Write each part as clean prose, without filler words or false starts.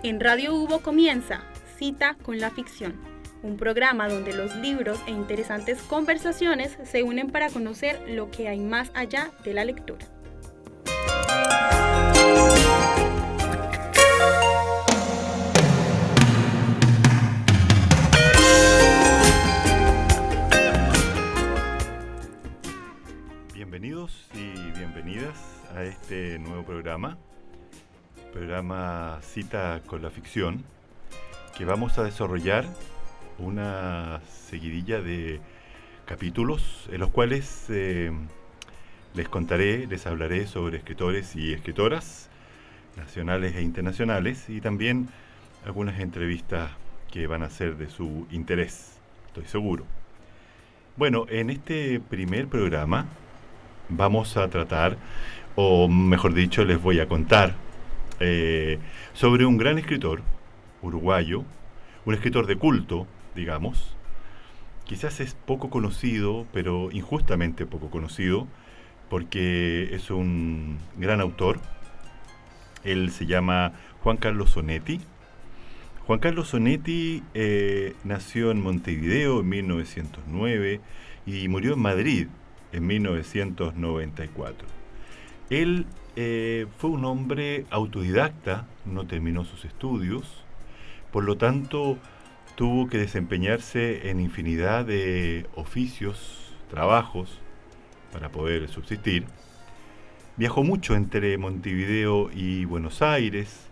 En Radio Hubo comienza Cita con la Ficción, un programa donde los libros e interesantes conversaciones se unen para conocer lo que hay más allá de la lectura. Bienvenidos y bienvenidas a este nuevo programa Cita con la Ficción, que vamos a desarrollar una seguidilla de capítulos en los cuales les hablaré sobre escritores y escritoras nacionales e internacionales, y también algunas entrevistas que van a ser de su interés, estoy seguro. Bueno, en este primer programa vamos a tratar, o mejor dicho, les voy a contar sobre un gran escritor uruguayo, un escritor de culto, digamos. Quizás es poco conocido, pero injustamente poco conocido, porque es un gran autor. Él se llama Juan Carlos Onetti. Juan Carlos Onetti nació en Montevideo en 1909 y murió en Madrid en 1994. Él fue un hombre autodidacta, no terminó sus estudios, por lo tanto tuvo que desempeñarse en infinidad de oficios, trabajos, para poder subsistir. Viajó mucho entre Montevideo y Buenos Aires.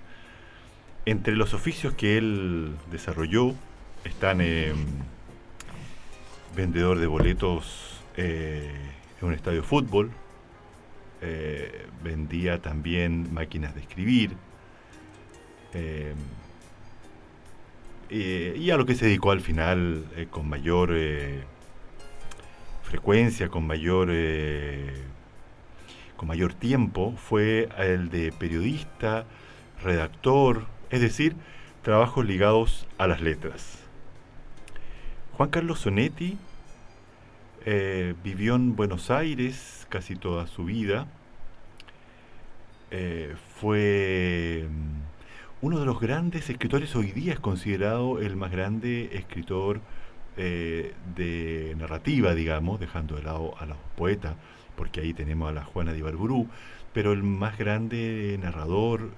Entre los oficios que él desarrolló están vendedor de boletos en un estadio de fútbol, vendía también máquinas de escribir, y a lo que se dedicó al final con mayor frecuencia, con mayor tiempo, fue el de periodista, redactor, es decir, trabajos ligados a las letras. Juan Carlos Onetti vivió en Buenos Aires casi toda su vida. Fue uno de los grandes escritores. Hoy día es considerado el más grande escritor de narrativa, digamos, dejando de lado a los poetas, porque ahí tenemos a la Juana de Ibarburu, pero el más grande narrador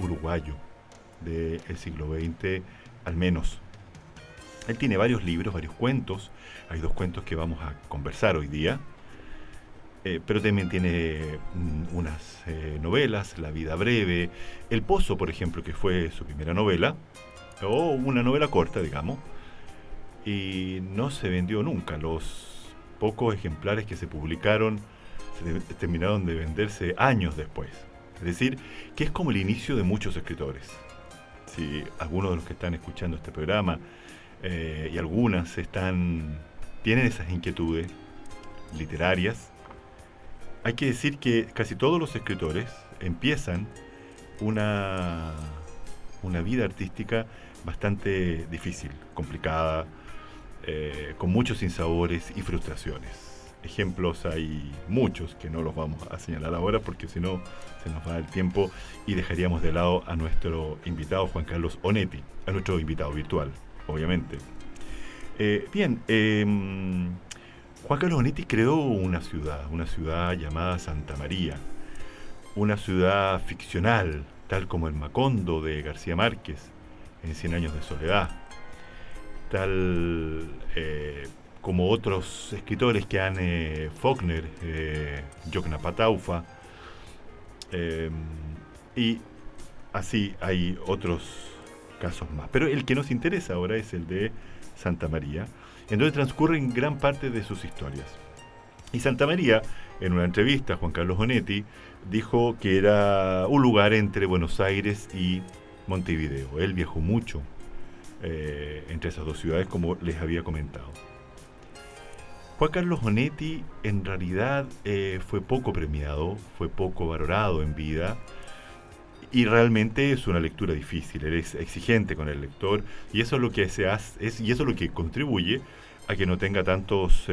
uruguayo del siglo XX, al menos. Él tiene varios libros, varios cuentos. Hay dos cuentos que vamos a conversar hoy día, pero también tiene unas novelas, La vida breve, El pozo, por ejemplo, que fue su primera novela, o una novela corta, digamos, y no se vendió nunca. Los pocos ejemplares que se publicaron terminaron de venderse años después. Es decir, que es como el inicio de muchos escritores. Si algunos de los que están escuchando este programa y algunas tienen esas inquietudes literarias, hay que decir que casi todos los escritores empiezan una vida artística bastante difícil, complicada, con muchos sinsabores y frustraciones. Ejemplos hay muchos que no los vamos a señalar ahora, porque si no se nos va el tiempo y dejaríamos de lado a nuestro invitado Juan Carlos Onetti, a nuestro invitado virtual, obviamente. Juan Carlos Onetti creó una ciudad llamada Santa María, una ciudad ficcional, tal como el Macondo de García Márquez en Cien años de soledad, tal como otros escritores que han Faulkner, Jocna Pataufa, y así hay otros casos más. Pero el que nos interesa ahora es el de Santa María, en donde transcurren gran parte de sus historias. Y Santa María, en una entrevista, Juan Carlos Onetti dijo que era un lugar entre Buenos Aires y Montevideo. Él viajó mucho entre esas dos ciudades, como les había comentado. Juan Carlos Onetti en realidad fue poco premiado, fue poco valorado en vida, y realmente es una lectura difícil. Él es exigente con el lector, y eso es lo que y eso es lo que contribuye a que no tenga tantos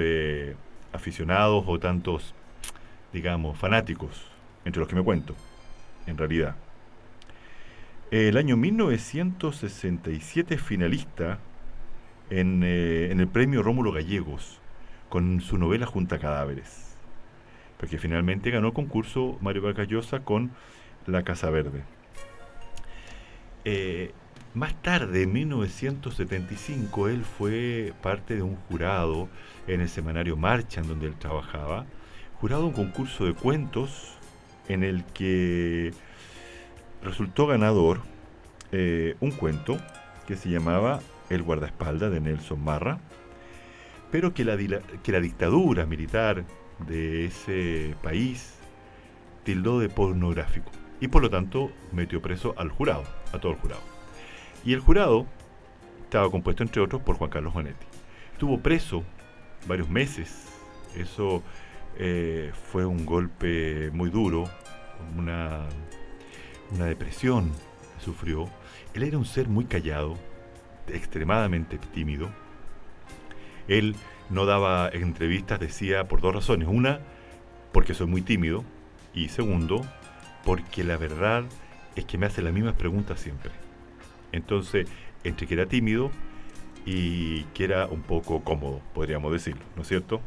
aficionados o tantos, digamos, fanáticos, entre los que me cuento, en realidad. El año 1967 finalista en el premio Rómulo Gallegos con su novela Junta Cadáveres, porque finalmente ganó el concurso Mario Vargas Llosa con La Casa Verde. Más tarde, en 1975, él fue parte de un jurado en el semanario Marcha, en donde él trabajaba, jurado un concurso de cuentos en el que resultó ganador un cuento que se llamaba El guardaespaldas de Nelson Marra, pero que la dictadura militar de ese país tildó de pornográfico y por lo tanto metió preso al jurado, a todo el jurado. Y el jurado estaba compuesto entre otros por Juan Carlos Onetti. Estuvo preso varios meses. Eso fue un golpe muy duro, una depresión sufrió. Él era un ser muy callado, extremadamente tímido. Él no daba entrevistas, decía, por dos razones. Una, porque soy muy tímido. Y segundo, porque la verdad es que me hace las mismas preguntas siempre. Entonces, entre que era tímido y que era un poco cómodo, podríamos decirlo, ¿no es cierto?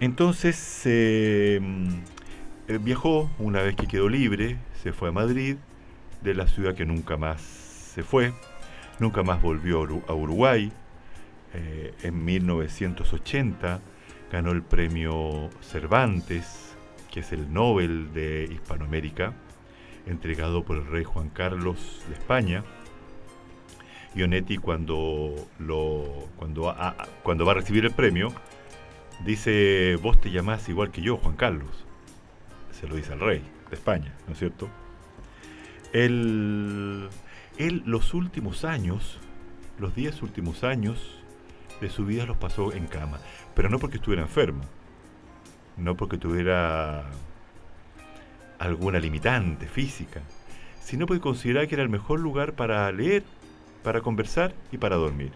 Entonces, viajó una vez que quedó libre, se fue a Madrid, de la ciudad que nunca más se fue, nunca más volvió a Uruguay. En 1980 ganó el premio Cervantes, que es el Nobel de Hispanoamérica, entregado por el rey Juan Carlos de España. Y Onetti cuando va a recibir el premio, dice: vos te llamás igual que yo, Juan Carlos. Se lo dice al rey de España, ¿no es cierto? Él los últimos años, los 10 últimos años de su vida los pasó en cama, pero no porque estuviera enfermo, no porque tuviera alguna limitante física, sino porque consideraba que era el mejor lugar para leer, para conversar y para dormir.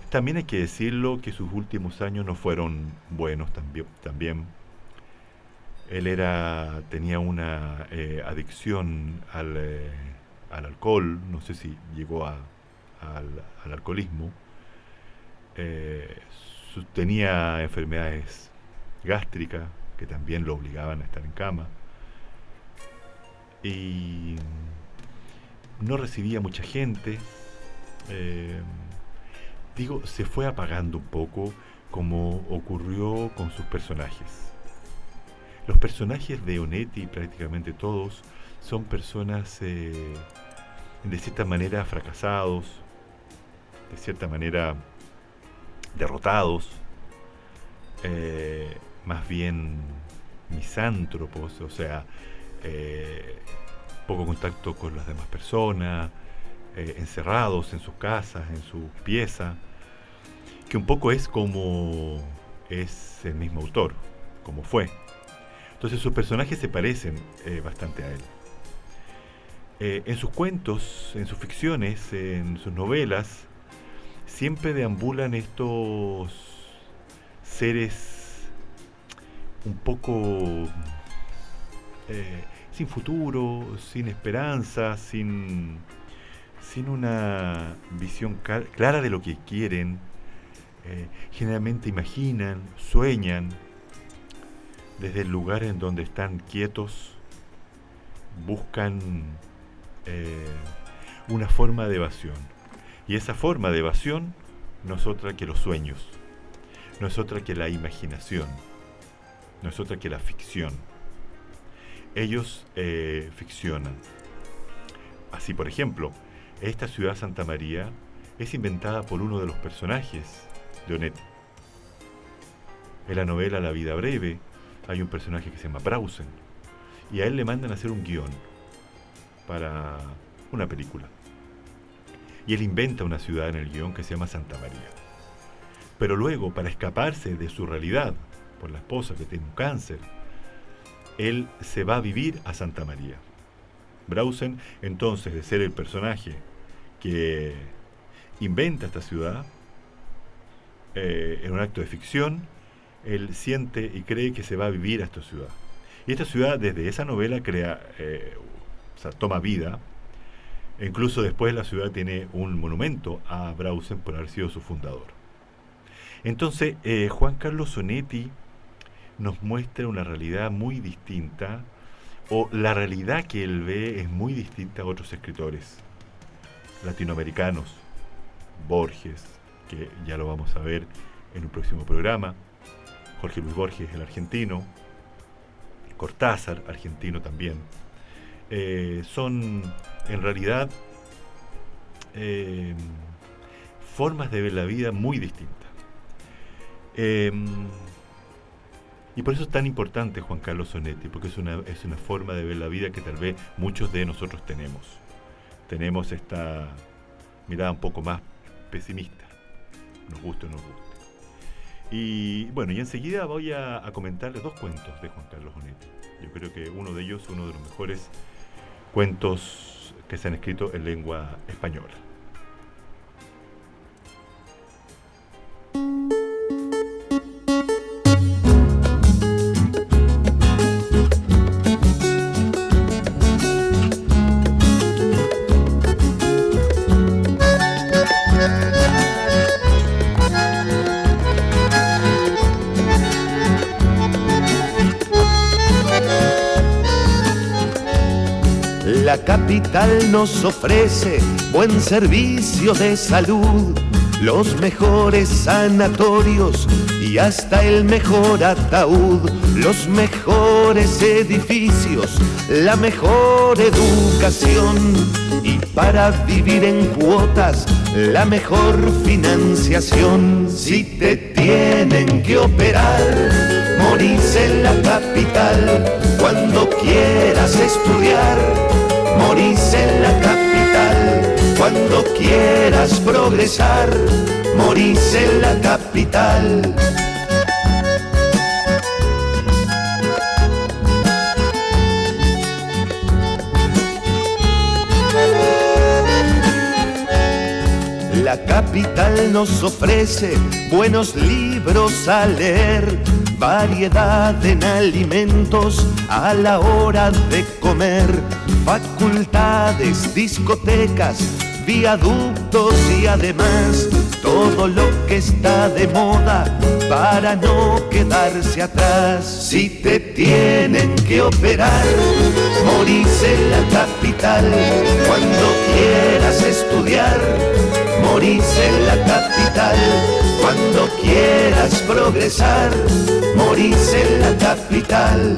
También hay que decirlo que sus últimos años no fueron buenos también. Él tenía una adicción al alcohol, no sé si llegó al alcoholismo. Tenía enfermedades gástricas que también lo obligaban a estar en cama. Y no recibía mucha gente. Se fue apagando un poco, como ocurrió con sus personajes. Los personajes de Onetti, prácticamente todos, son personas de cierta manera fracasados, de cierta manera derrotados, más bien misántropos, o sea, poco contacto con las demás personas, encerrados en sus casas, en su pieza, que un poco es como es el mismo autor, como fue. Entonces sus personajes se parecen bastante a él. En sus cuentos, en sus ficciones, en sus novelas, siempre deambulan estos seres un poco sin futuro, sin esperanza, sin una visión clara de lo que quieren. Generalmente imaginan, sueñan desde el lugar en donde están quietos, buscan una forma de evasión. Y esa forma de evasión no es otra que los sueños, no es otra que la imaginación, no es otra que la ficción. Ellos ficcionan. Así, por ejemplo, esta ciudad Santa María es inventada por uno de los personajes de Onetti. En la novela La vida breve hay un personaje que se llama Brausen, y a él le mandan a hacer un guión para una película. Y él inventa una ciudad en el guión que se llama Santa María. Pero luego, para escaparse de su realidad, por la esposa que tiene un cáncer, él se va a vivir a Santa María. Brausen, entonces, de ser el personaje que inventa esta ciudad, en un acto de ficción, él siente y cree que se va a vivir a esta ciudad. Y esta ciudad, desde esa novela, crea o sea, toma vida. E incluso después la ciudad tiene un monumento a Brausen por haber sido su fundador. Entonces, Juan Carlos Sonetti nos muestra una realidad muy distinta, o la realidad que él ve es muy distinta a otros escritores latinoamericanos. Borges, que ya lo vamos a ver en un próximo programa, Jorge Luis Borges, el argentino, Cortázar, argentino también, son en realidad formas de ver la vida muy distintas. Y por eso es tan importante Juan Carlos Sonetti, porque es una forma de ver la vida que tal vez muchos de nosotros tenemos. Tenemos esta mirada un poco más pesimista, nos guste o no nos guste. Y bueno, y enseguida voy a comentarles 2 cuentos de Juan Carlos Sonetti. Yo creo que uno de ellos es uno de los mejores cuentos que se han escrito en lengua española. La capital nos ofrece buen servicio de salud, los mejores sanatorios y hasta el mejor ataúd, los mejores edificios, la mejor educación y para vivir en cuotas la mejor financiación. Si te tienen que operar, morís en la capital. Cuando quieras estudiar, morís en la capital. Cuando quieras progresar, morís en la capital. La capital nos ofrece buenos libros a leer, variedad en alimentos a la hora de comer, facultades, discotecas, viaductos y además todo lo que está de moda para no quedarse atrás. Si te tienen que operar, morís en la capital. Cuando quieras estudiar, morís en la capital. Cuando quieras progresar, morís en la capital.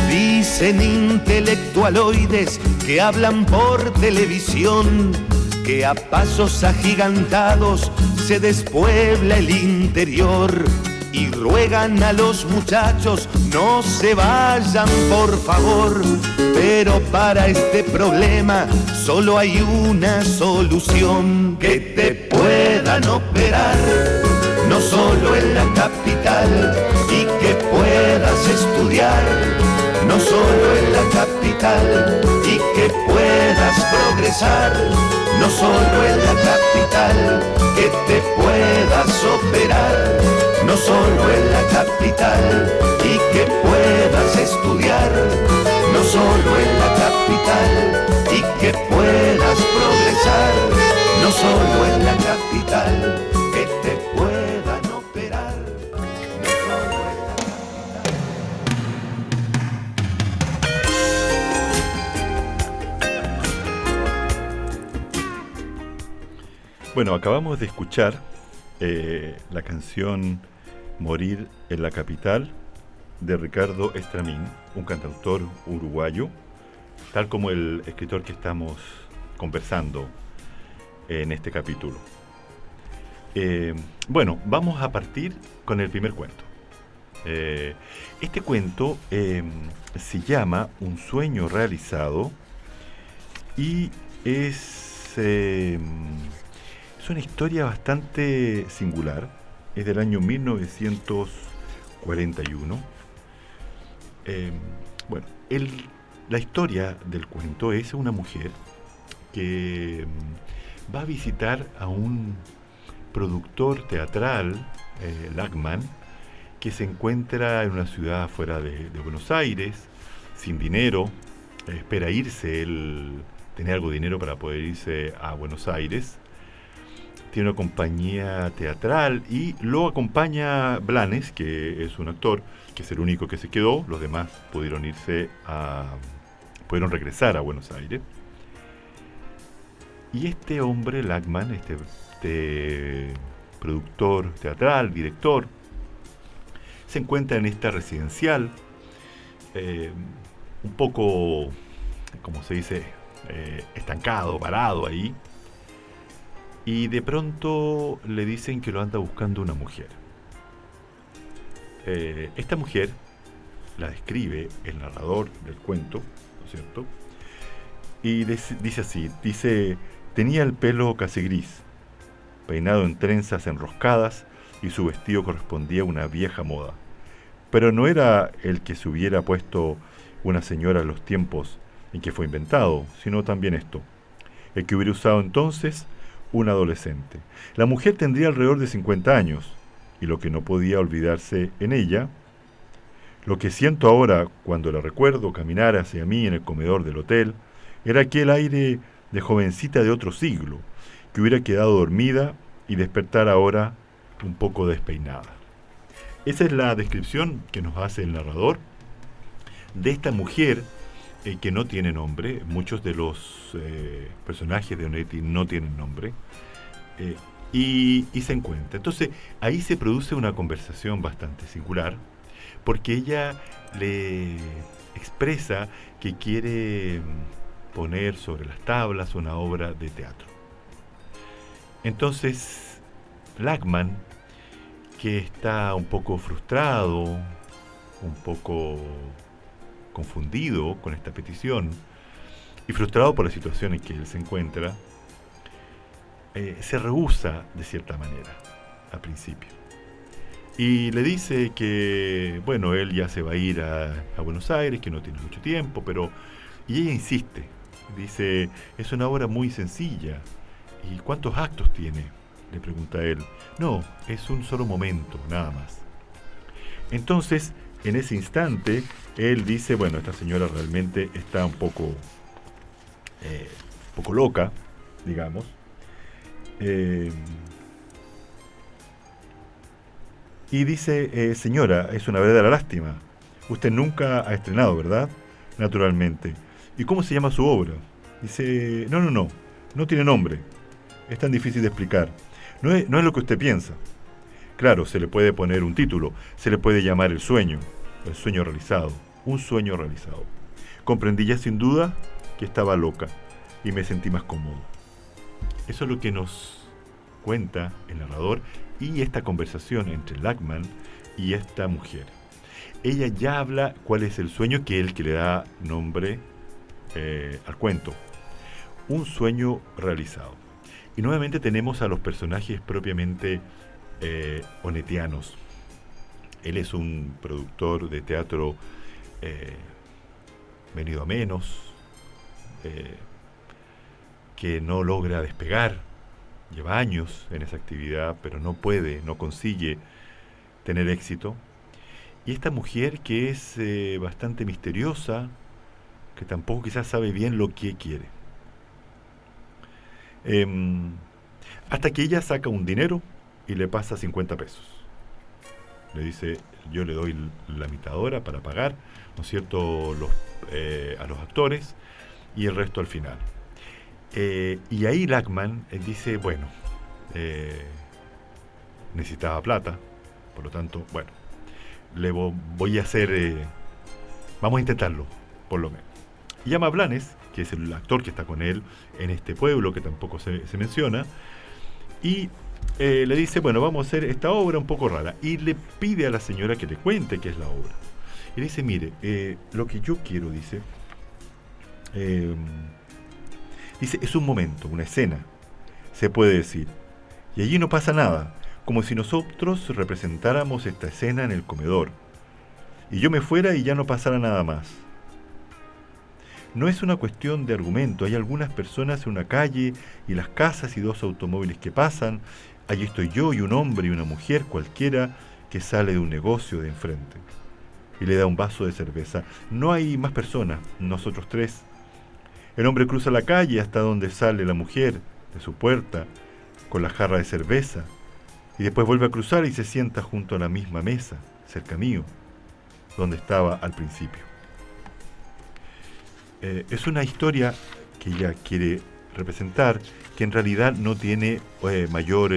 Dicen intelectualoides que hablan por televisión que a pasos agigantados se despuebla el interior y ruegan a los muchachos no se vayan por favor, pero para este problema solo hay una solución: que te puedan operar, no solo en la capital, y que puedas estudiar, no solo en la capital, y que puedas progresar, no solo en la capital, que te puedas operar, no solo en la capital, y que puedas estudiar, no solo en la capital, y que puedas progresar, no solo en la capital, que te puedan operar, no solo en la capital. Bueno, acabamos de escuchar la canción Morir en la capital de Ricardo Estramín, un cantautor uruguayo, tal como el escritor que estamos conversando en este capítulo. Bueno, vamos a partir con el primer cuento. Este cuento se llama Un sueño realizado y es una historia bastante singular. Es del año 1941. Bueno, la historia del cuento es una mujer que va a visitar a un productor teatral, Lachmann, que se encuentra en una ciudad fuera de Buenos Aires, sin dinero, espera irse, él tenía algo de dinero para poder irse a Buenos Aires, tiene una compañía teatral y lo acompaña Blanes, que es un actor, que es el único que se quedó, los demás pudieron regresar a Buenos Aires. Y este hombre, Lachmann, este productor teatral, director, se encuentra en esta residencial, un poco, como se dice, estancado, parado ahí, y de pronto le dicen que lo anda buscando una mujer. Esta mujer la describe el narrador del cuento, ¿no es cierto? Y dice así, tenía el pelo casi gris, peinado en trenzas enroscadas, y su vestido correspondía a una vieja moda. Pero no era el que se hubiera puesto una señora en los tiempos en que fue inventado, sino también esto, el que hubiera usado entonces un adolescente. La mujer tendría alrededor de 50 años, y lo que no podía olvidarse en ella, lo que siento ahora cuando la recuerdo caminar hacia mí en el comedor del hotel, era aquel aire de jovencita de otro siglo, que hubiera quedado dormida y despertar ahora un poco despeinada. Esa es la descripción que nos hace el narrador de esta mujer que no tiene nombre. Muchos de los personajes de Onetti no tienen nombre, y se encuentra. Entonces ahí se produce una conversación bastante singular, porque ella le expresa que quiere poner sobre las tablas una obra de teatro. Entonces Lachmann, que está un poco frustrado, un poco confundido con esta petición y frustrado por la situación en que él se encuentra, se rehúsa de cierta manera al principio y le dice que bueno, él ya se va a ir a Buenos Aires, que no tiene mucho tiempo, y ella insiste, dice, es una obra muy sencilla. ¿Y cuántos actos tiene?, le pregunta él. No, es un solo momento, nada más. Entonces, en ese instante, él dice, bueno, esta señora realmente está un poco loca, digamos. Y dice, señora, es una verdadera lástima. Usted nunca ha estrenado, ¿verdad? Naturalmente. ¿Y cómo se llama su obra? Dice, no tiene nombre. Es tan difícil de explicar. No es lo que usted piensa. Claro, se le puede poner un título, se le puede llamar el sueño realizado, un sueño realizado. Comprendí ya sin duda que estaba loca y me sentí más cómodo. Eso es lo que nos cuenta el narrador y esta conversación entre Lachmann y esta mujer. Ella ya habla cuál es el sueño que le da nombre al cuento. Un sueño realizado. Y nuevamente tenemos a los personajes propiamente onetianos. Él es un productor de teatro venido a menos, que no logra despegar, lleva años en esa actividad, pero no consigue tener éxito. Y esta mujer que es bastante misteriosa, que tampoco quizás sabe bien lo que quiere. Hasta que ella saca un dinero y le pasa 50 pesos. Le dice, yo le doy la mitad hora para pagar, ¿no es cierto?, a los actores, y el resto al final. Y ahí Lachmann dice, bueno, necesitaba plata, por lo tanto, bueno, voy a hacer, vamos a intentarlo, por lo menos. Y llama a Blanes, que es el actor que está con él en este pueblo, que tampoco se menciona, y le dice, bueno, vamos a hacer esta obra un poco rara, y le pide a la señora que le cuente qué es la obra. Y le dice, mire, lo que yo quiero, dice, es un momento, una escena, se puede decir, y allí no pasa nada, como si nosotros representáramos esta escena en el comedor, y yo me fuera y ya no pasara nada más. No es una cuestión de argumento. Hay algunas personas en una calle y las casas y 2 automóviles que pasan. Allí estoy yo y un hombre y una mujer cualquiera que sale de un negocio de enfrente. Y le da un vaso de cerveza. No hay más personas, nosotros 3. El hombre cruza la calle hasta donde sale la mujer, de su puerta, con la jarra de cerveza. Y después vuelve a cruzar y se sienta junto a la misma mesa, cerca mío, donde estaba al principio. Es una historia que ella quiere representar, que en realidad no tiene mayor,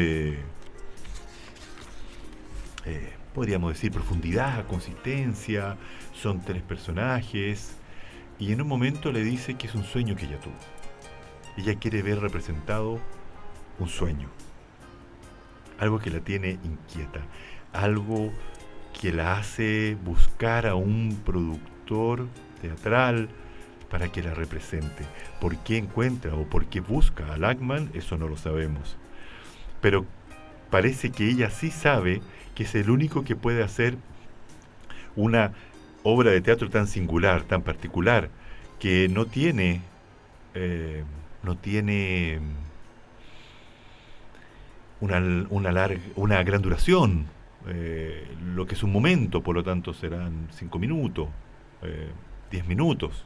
podríamos decir, profundidad, consistencia. Son 3 personajes, y en un momento le dice que es un sueño que ella tuvo. Ella quiere ver representado un sueño, algo que la tiene inquieta, algo que la hace buscar a un productor teatral para que la represente. ¿Por qué encuentra o por qué busca a Lachmann? Eso no lo sabemos. Pero parece que ella sí sabe que es el único que puede hacer una obra de teatro tan singular, tan particular, que no tiene una gran duración, lo que es un momento, por lo tanto serán 5 minutos, 10 minutos.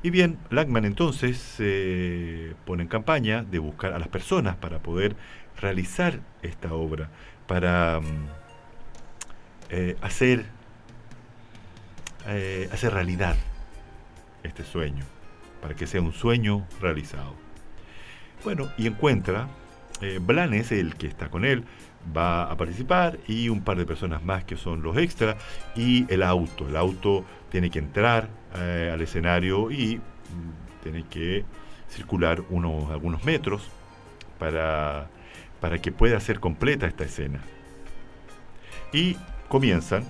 Y bien, Lachmann entonces se pone en campaña de buscar a las personas para poder realizar esta obra, para hacer realidad este sueño, para que sea un sueño realizado. Bueno, y encuentra, Blanes, el que está con él, va a participar, y un par de personas más que son los extras, y el auto tiene que entrar al escenario y tiene que circular algunos metros para que pueda ser completa esta escena. Y comienzan,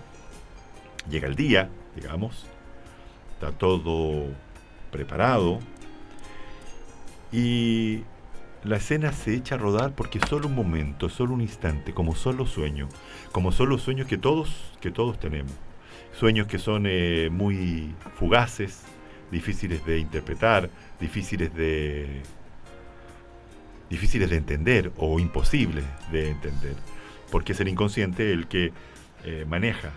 llega el día, digamos, está todo preparado, y la escena se echa a rodar porque solo un momento, solo un instante, como son los sueños que todos tenemos. Sueños que son muy fugaces, difíciles de interpretar, difíciles de entender o imposibles de entender, porque es el inconsciente el que maneja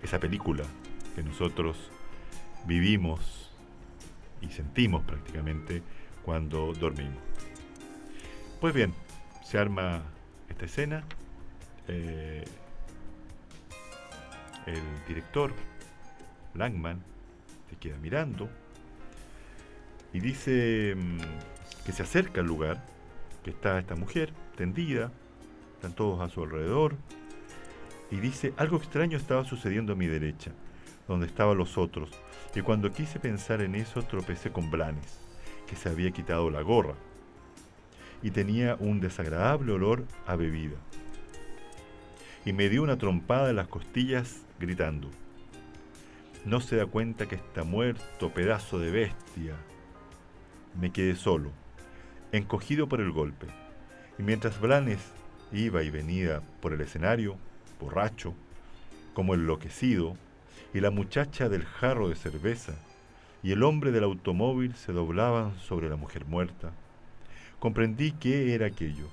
esa película que nosotros vivimos y sentimos prácticamente cuando dormimos. Pues bien, se arma esta escena. El director Lachmann se queda mirando y dice que se acerca al lugar, que está esta mujer tendida, están todos a su alrededor, y dice: algo extraño estaba sucediendo a mi derecha, donde estaban los otros, y cuando quise pensar en eso tropecé con Blanes, que se había quitado la gorra y tenía un desagradable olor a bebida, y me dio una trompada en las costillas gritando: no se da cuenta que está muerto, pedazo de bestia. Me quedé solo, encogido por el golpe, y mientras Blanes iba y venía por el escenario, borracho, como enloquecido, y la muchacha del jarro de cerveza y el hombre del automóvil se doblaban sobre la mujer muerta, comprendí qué era aquello,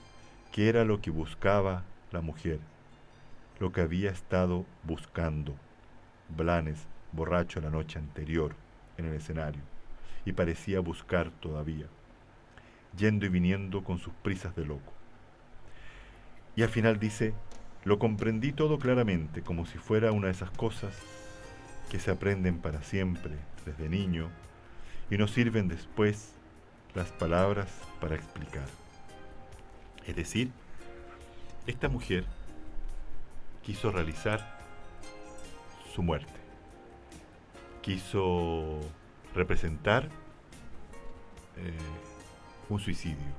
qué era lo que buscaba la mujer, lo que había estado buscando Blanes, borracho la noche anterior en el escenario, y parecía buscar todavía, yendo y viniendo con sus prisas de loco. Y al final dice: lo comprendí todo claramente, como si fuera una de esas cosas que se aprenden para siempre desde niño y nos sirven después las palabras para explicar. Es decir, esta mujer quiso realizar su muerte, quiso representar un suicidio,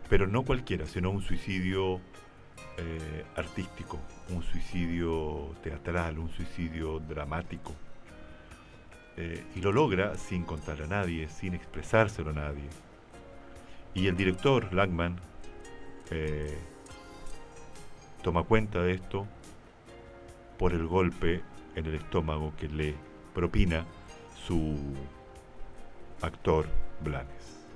pero no cualquiera, sino un suicidio artístico, un suicidio teatral, un suicidio dramático, y lo logra sin contarle a nadie, sin expresárselo a nadie. Y el director Lachmann toma cuenta de esto por el golpe en el estómago que le propina su actor Blanes.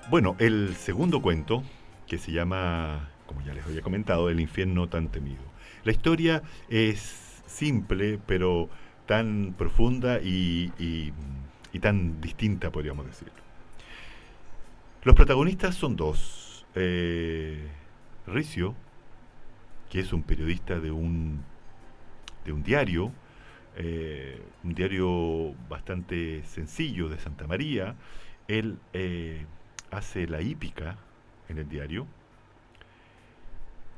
Bueno, el segundo cuento, que se llama, como ya les había comentado, El infierno tan temido. La historia es simple, pero tan profunda y tan distinta, podríamos decirlo. Los protagonistas son dos. Ricio, que es un periodista de un diario, un diario bastante sencillo de Santa María. Él hace la hípica en el diario.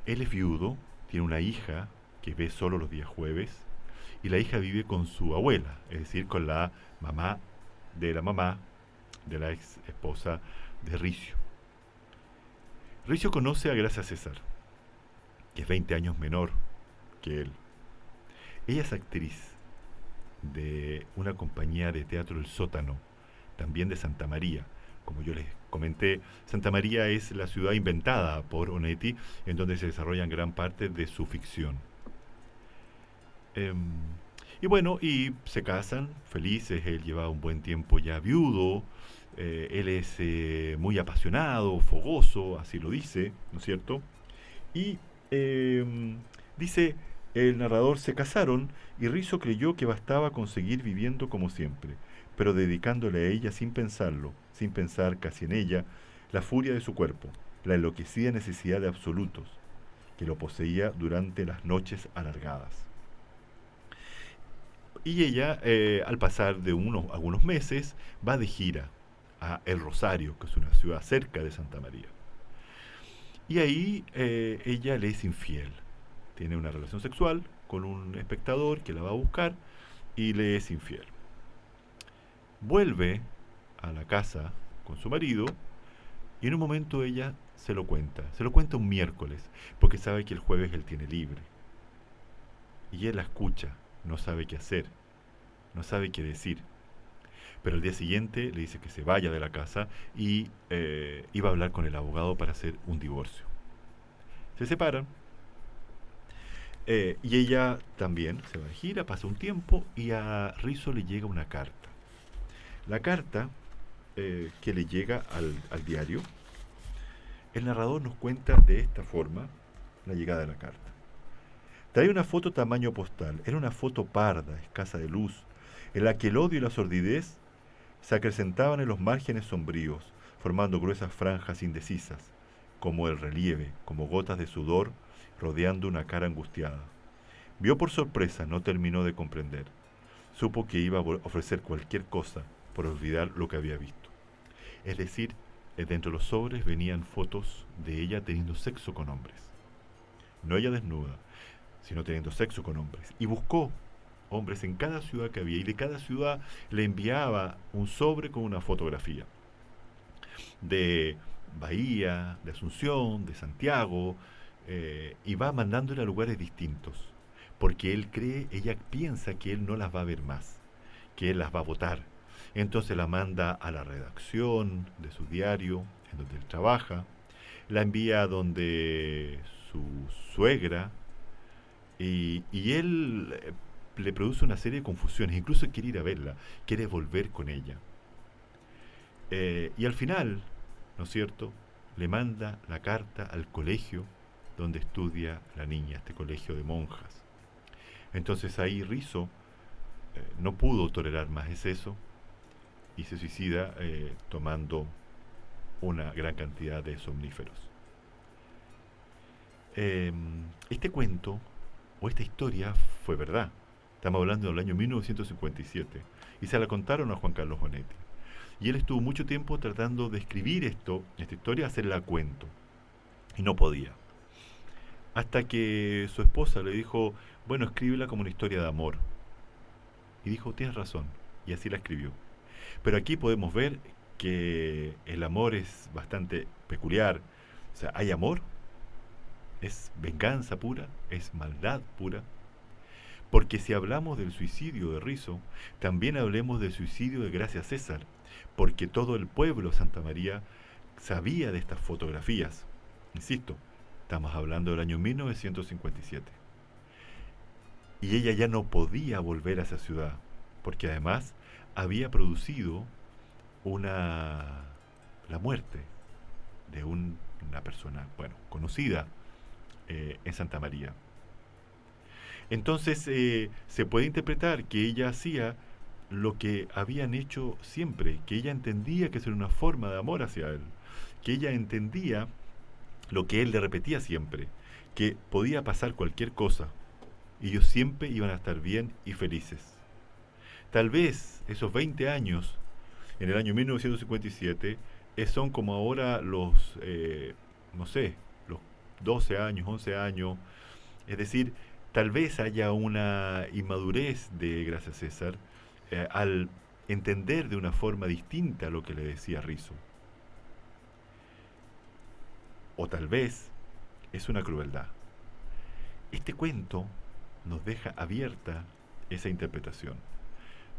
Él es viudo, tiene una hija que ve solo los días jueves, y la hija vive con su abuela, es decir, con la mamá de la ex esposa de Ricio. Ricio conoce a Gracia César, que es 20 años menor que él. Ella es actriz de una compañía de teatro El Sótano, también de Santa María. Como yo les comenté, Santa María es la ciudad inventada por Onetti, en donde se desarrollan gran parte de su ficción. Y bueno, y se casan felices. Él lleva un buen tiempo ya viudo. Él es muy apasionado, fogoso, así lo dice, ¿no es cierto? Y dice el narrador: se casaron y Rizo creyó que bastaba con seguir viviendo como siempre, pero dedicándole a ella sin pensarlo, sin pensar casi en ella, la furia de su cuerpo, la enloquecida necesidad de absolutos, que lo poseía durante las noches alargadas. Y ella, al pasar de algunos meses, va de gira a El Rosario, que es una ciudad cerca de Santa María. Y ahí ella le es infiel. Tiene una relación sexual con un espectador que la va a buscar y le es infiel. Vuelve a la casa con su marido y en un momento ella se lo cuenta un miércoles, porque sabe que el jueves él tiene libre. Y él la escucha, no sabe qué hacer, no sabe qué decir. Pero el día siguiente le dice que se vaya de la casa y iba a hablar con el abogado para hacer un divorcio. Se separan. Y ella también se va de gira, pasa un tiempo y a Rizo le llega una carta. La carta que le llega al diario, el narrador nos cuenta de esta forma la llegada de la carta. Trae una foto tamaño postal. Era una foto parda, escasa de luz, en la que el odio y la sordidez se acrecentaban en los márgenes sombríos, formando gruesas franjas indecisas, como el relieve, como gotas de sudor rodeando una cara angustiada. Vio por sorpresa, no terminó de comprender. Supo que iba a ofrecer cualquier cosa por olvidar lo que había visto. Es decir, dentro de los sobres venían fotos de ella teniendo sexo con hombres. No ella desnuda, sino teniendo sexo con hombres. Y buscó hombres en cada ciudad que había, y de cada ciudad le enviaba un sobre con una fotografía. De Bahía, de Asunción, de Santiago, y va mandándole a lugares distintos, porque ella piensa que él no las va a ver más, que él las va a votar. Entonces la manda a la redacción de su diario, en donde él trabaja, la envía a donde su suegra, y él le produce una serie de confusiones, incluso quiere ir a verla, quiere volver con ella. Y al final, ¿no es cierto?, le manda la carta al colegio donde estudia la niña, este colegio de monjas. Entonces ahí Rizo no pudo tolerar más eso y se suicida tomando una gran cantidad de somníferos. Este cuento o esta historia fue verdad. Estamos hablando del año 1957 y se la contaron a Juan Carlos Onetti. Y él estuvo mucho tiempo tratando de escribir esta historia, hacerla a cuento, y no podía. Hasta que su esposa le dijo: bueno, escríbela como una historia de amor. Y dijo: tienes razón, y así la escribió. Pero aquí podemos ver que el amor es bastante peculiar. O sea, hay amor, es venganza pura, es maldad pura. Porque si hablamos del suicidio de Rizo, también hablemos del suicidio de Gracia César, porque todo el pueblo de Santa María sabía de estas y ella ya no podía volver a esa ciudad, porque además había producido la muerte de una persona, bueno, conocida en Santa María. Entonces se puede interpretar que ella hacía lo que habían hecho siempre, que ella entendía que eso era una forma de amor hacia él, que ella entendía lo que él le repetía siempre, que podía pasar cualquier cosa y ellos siempre iban a estar bien y felices. Tal vez esos 20 años, en el año 1957, son como ahora los, no sé, los 12 años, 11 años, es decir, tal vez haya una inmadurez de Gracia César al entender de una forma distinta lo que le decía Rizzo. O tal vez es una crueldad. Este cuento nos deja abierta esa interpretación.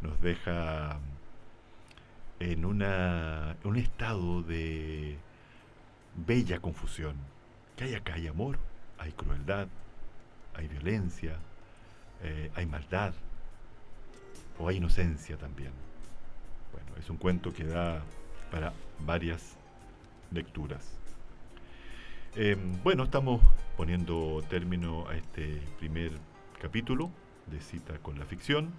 Nos deja en un estado de bella confusión. Que hay acá, hay amor, hay crueldad, hay violencia, hay maldad, o hay inocencia también. Bueno, es un cuento que da para varias lecturas. Bueno, estamos poniendo término a este primer capítulo de Cita con la Ficción,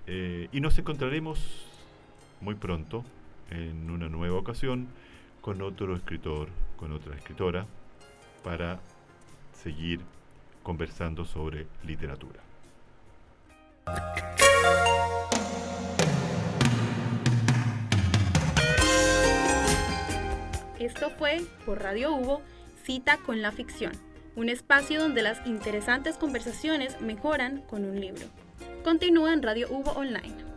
y nos encontraremos muy pronto en una nueva ocasión con otro escritor, con otra escritora, para seguir conversando sobre literatura. Esto fue, por Radio Hubo, Cita con la Ficción, un espacio donde las interesantes conversaciones mejoran con un libro. Continúa en Radio Hubo Online.